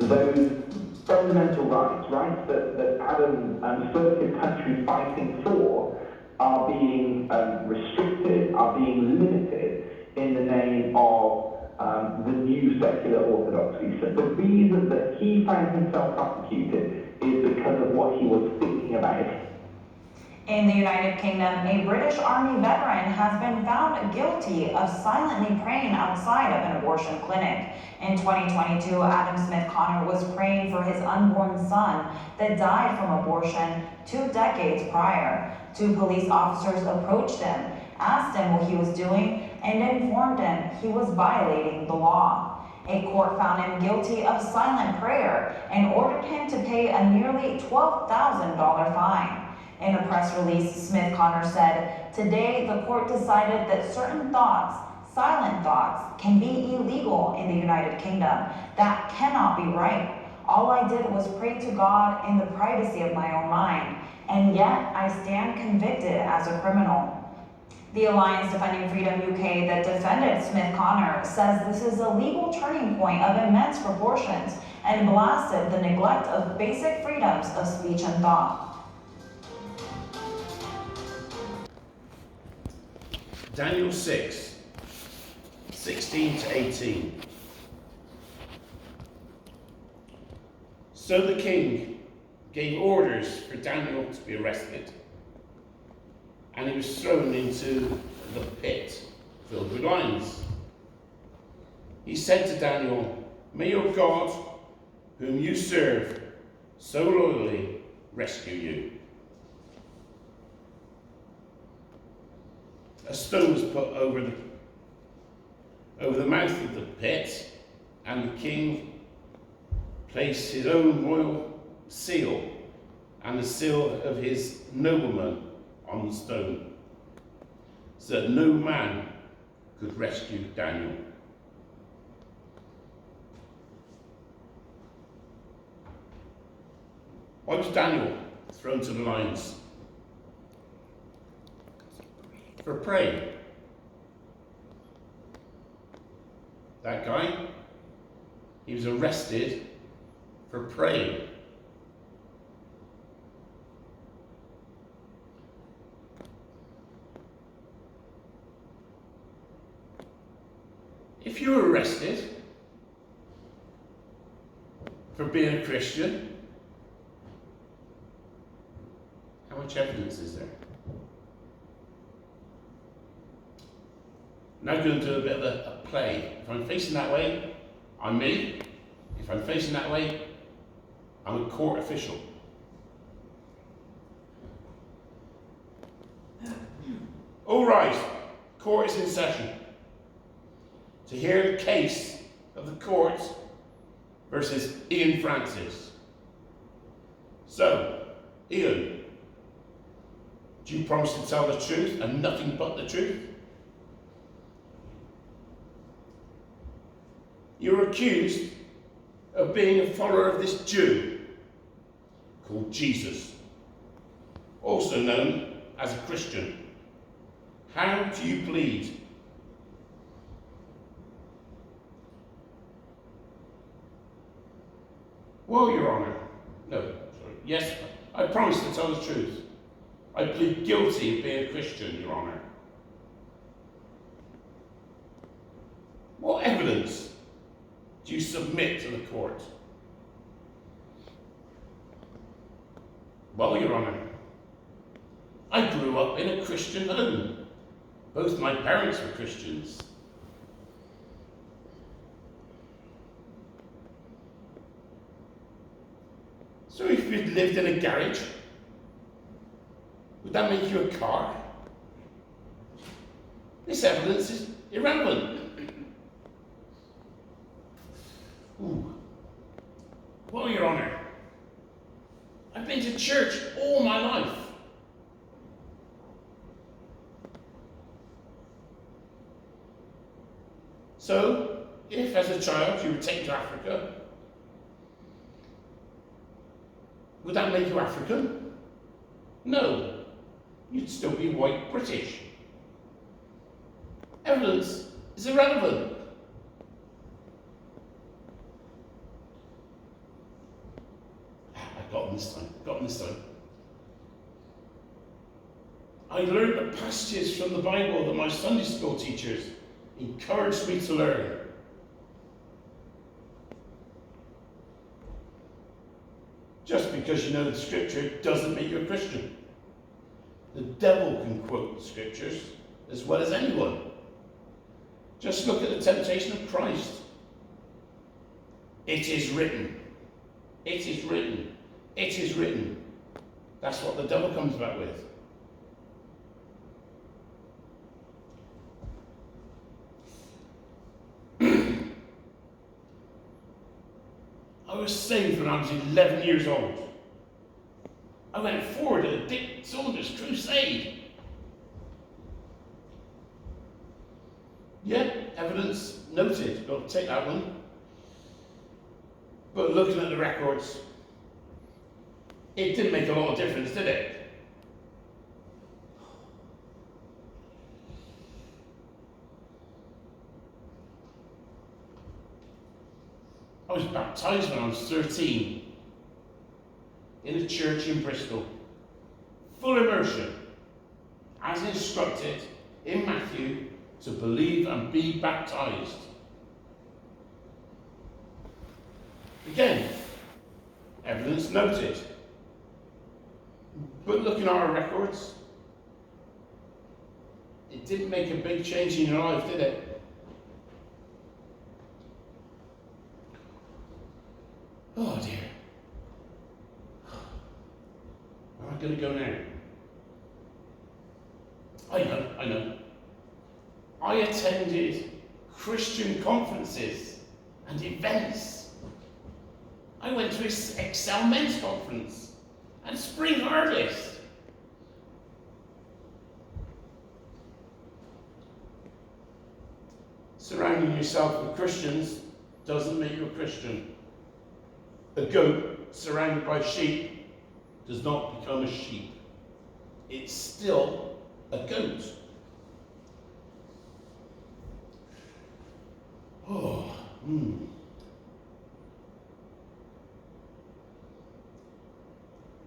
those fundamental rights that Adam and first his country fighting for, are being restricted, are being limited in the name of the new secular orthodoxy. So the reason that he found himself prosecuted is because of what he was thinking about. In the United Kingdom, a British Army veteran has been found guilty of silently praying outside of an abortion clinic. In 2022, Adam Smith Connor was praying for his unborn son that died from abortion 2 decades prior. 2 police officers approached him, asked him what he was doing, and informed him he was violating the law. A court found him guilty of silent prayer and ordered him to pay a nearly $12,000 fine. In a press release, Smith Connor said, "Today, the court decided that certain thoughts, silent thoughts, can be illegal in the United Kingdom. That cannot be right. All I did was pray to God in the privacy of my own mind, and yet I stand convicted as a criminal." The Alliance Defending Freedom UK that defended Smith Connor says this is a legal turning point of immense proportions and blasted the neglect of basic freedoms of speech and thought. Daniel 6, 16 to 18. So the king gave orders for Daniel to be arrested, and he was thrown into the pit filled with lions. He said to Daniel, "May your God, whom you serve so loyally, rescue you." A stone was put over the mouth of the pit, and the king placed his own royal seal and the seal of his nobleman on the stone, so that no man could rescue Daniel. Why was Daniel thrown to the lions? For praying. That guy, he was arrested for praying. If you were arrested for being a Christian, how much evidence is there? Now I'm going to do a bit of a play. If I'm facing that way, I'm me. If I'm facing that way, I'm a court official. All right, court is in session to hear the case of the court versus Ian Francis. So, Ian, do you promise to tell the truth and nothing but the truth? You're accused of being a follower of this Jew called Jesus, also known as a Christian. How do you plead? Well, Your Honour, yes, I promise to tell the truth. I plead guilty of being a Christian, Your Honour. What evidence do you submit to the court? Well, Your Honour, I grew up in a Christian home. Both my parents were Christians. So if you'd lived in a garage, would that make you a car? This evidence is irrelevant. Ooh. Well, Your Honour, I've been to church all my life. So, if as a child you were taken to Africa, would that make you African? No, you'd still be white British. Evidence is irrelevant. him this time. I learned the passages from the Bible that my Sunday school teachers encouraged me to learn. Just because you know the scripture doesn't make you a Christian. The devil can quote the scriptures as well as anyone. Just look at the temptation of Christ. It is written. It is written. It is written. That's what the devil comes back with. I was saved when I was 11 years old. I went forward to Dick Saunders crusade. Yeah, evidence noted. Got to take that one. But looking at the records, it didn't make a lot of difference, did it? I was baptized when I was 13 in a church in Bristol. Full immersion, as instructed in Matthew, to believe and be baptized. Again, evidence noted. But looking at our records, it didn't make a big change in your life, did it? Oh dear. Where am I going to go now? I know. I attended Christian conferences and events. I went to Excel Men's Conference and Spring Harvest. Surrounding yourself with Christians doesn't make you a Christian. A goat surrounded by sheep does not become a sheep. It's still a goat.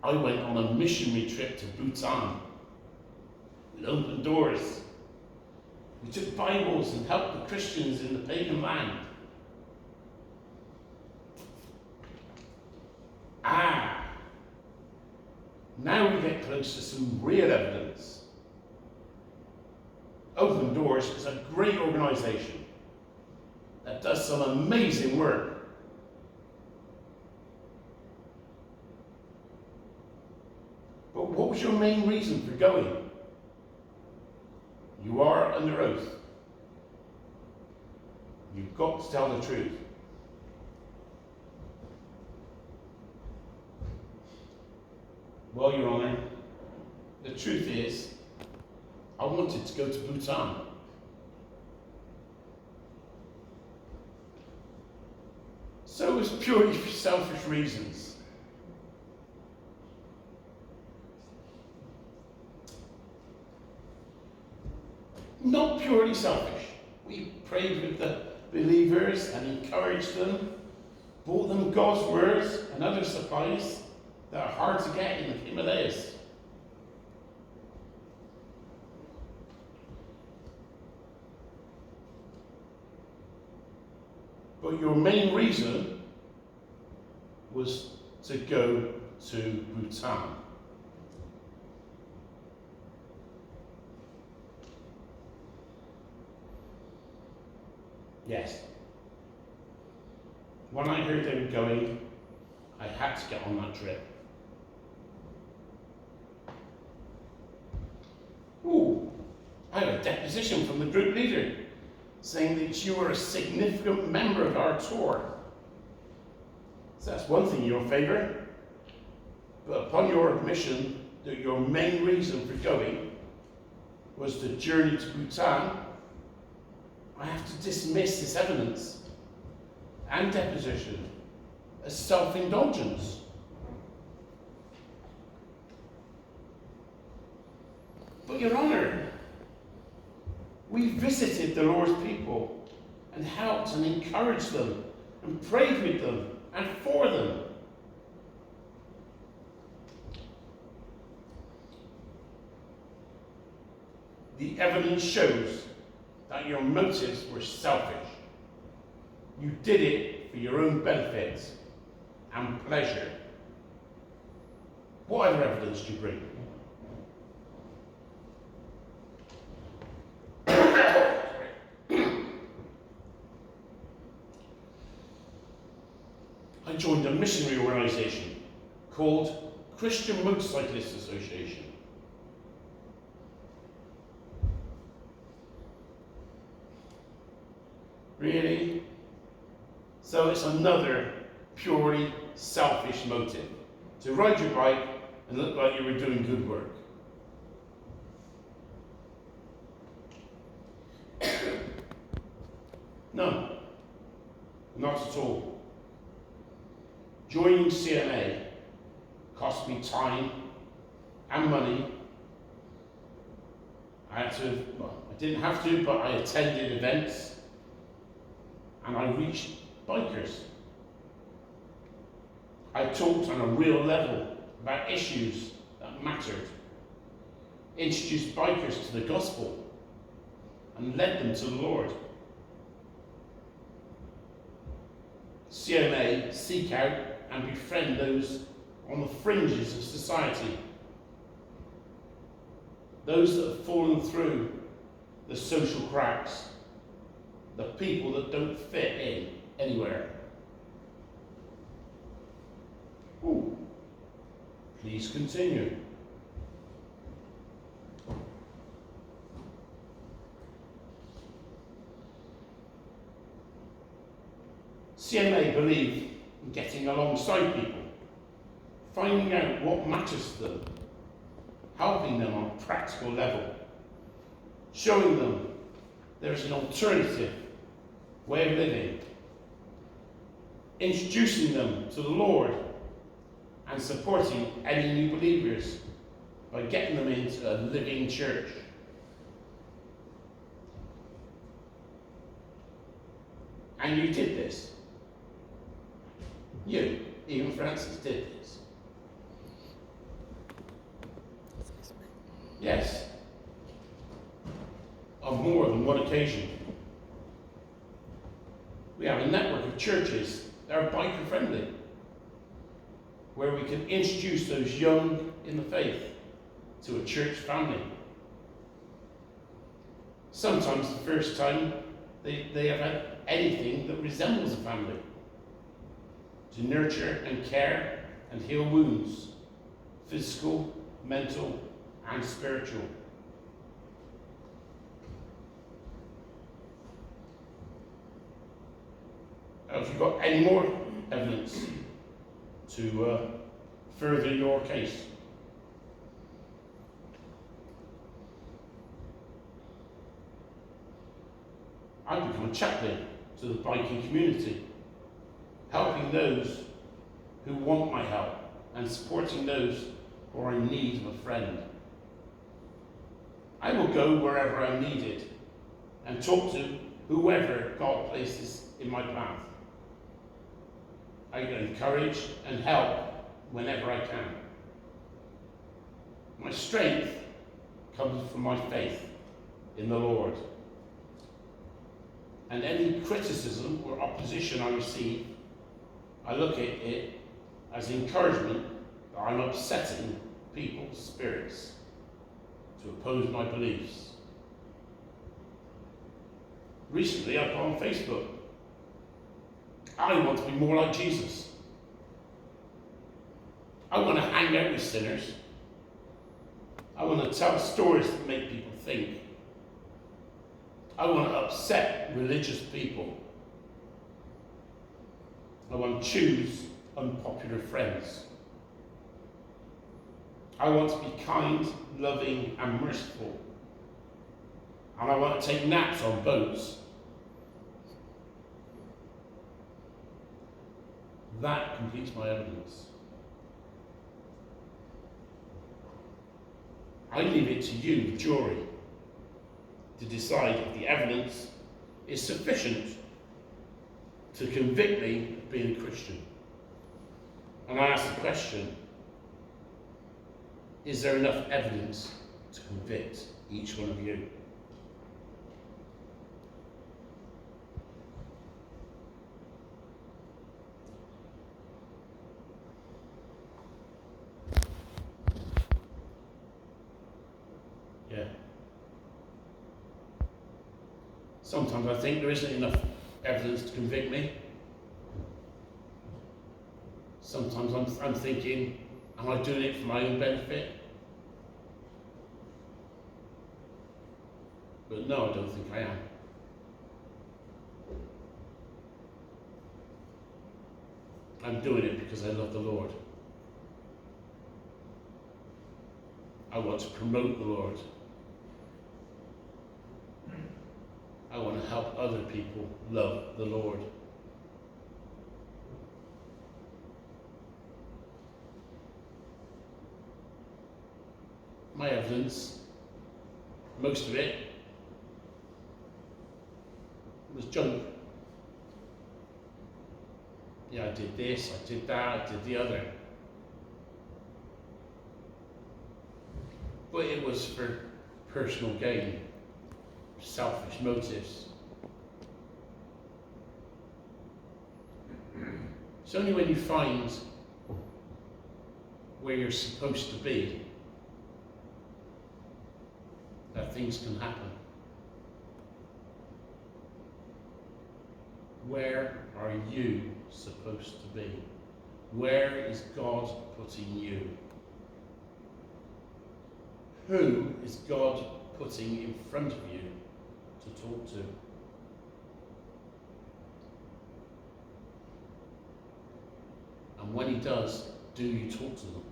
I went on a missionary trip to Bhutan with Open Doors. We took Bibles and helped the Christians in the pagan land. Now we get close to some real evidence. Open Doors is a great organisation that does some amazing work. But what was your main reason for going? You are under oath. You've got to tell the truth. Well, Your Honour, the truth is, I wanted to go to Bhutan. So it was purely for selfish reasons. Not purely selfish. We prayed with the believers and encouraged them, brought them God's words and other supplies that are hard to get in the Himalayas. But your main reason was to go to Bhutan. Yes. When I heard they were going, I had to get on that trip. I have a deposition from the group leader saying that you were a significant member of our tour. So that's one thing in your favour. But upon your admission that your main reason for going was to journey to Bhutan, I have to dismiss this evidence and deposition as self-indulgence. But Your Honour, we visited the Lord's people and helped and encouraged them and prayed with them and for them. the evidence shows that your motives were selfish. You did it for your own benefit and pleasure. What other evidence do you bring? I joined a missionary organisation called Christian Motorcyclists Association. Really? So it's another purely selfish motive. To ride your bike and look like you were doing good work. No, not at all. Joining CMA cost me time and money. I didn't have to, but I attended events and I reached bikers. I talked on a real level about issues that mattered, introduced bikers to the gospel and led them to the Lord. CMA seek out and befriend those on the fringes of society, those that have fallen through the social cracks, the people that don't fit in anywhere. Ooh. Please continue. CMA believe in getting alongside people, finding out what matters to them, helping them on a practical level, showing them there is an alternative way of living, introducing them to the Lord, and supporting any new believers by getting them into a living church. And you did this. You, even Francis, did this. Yes. On more than one occasion. We have a network of churches that are biker friendly, where we can introduce those young in the faith to a church family. Sometimes the first time they have had anything that resembles a family, to nurture and care and heal wounds, physical, mental, and spiritual. Have you got any more evidence to further your case? I've become a chaplain to the biking community, helping those who want my help and supporting those who are in need of a friend. I will go wherever I'm needed and talk to whoever God places in my path. I can encourage and help whenever I can. My strength comes from my faith in the Lord. And any criticism or opposition I receive, I look at it as encouragement that I'm upsetting people's spirits to oppose my beliefs. Recently, I put on Facebook, I want to be more like Jesus. I want to hang out with sinners. I want to tell stories that make people think. I want to upset religious people. I want to choose unpopular friends. I want to be kind, loving, and merciful. And I want to take naps on boats. That completes my evidence. I leave it to you, the jury, to decide if the evidence is sufficient to convict me of being a Christian. And I ask the question, is there enough evidence to convict each one of you. Yeah. Sometimes I think there isn't enough evidence to convict me. Sometimes I'm thinking, am I doing it for my own benefit? But no, I don't think I am. I'm doing it because I love the Lord. I want to promote the Lord. I want to help other people love the Lord. My evidence, most of it, was junk. Yeah, I did this, I did that, I did the other. But it was for personal gain, selfish motives. It's only when you find where you're supposed to be that things can happen. Where are you supposed to be? Where is God putting you? Who is God putting in front of you to talk to? And when he does, do you talk to them?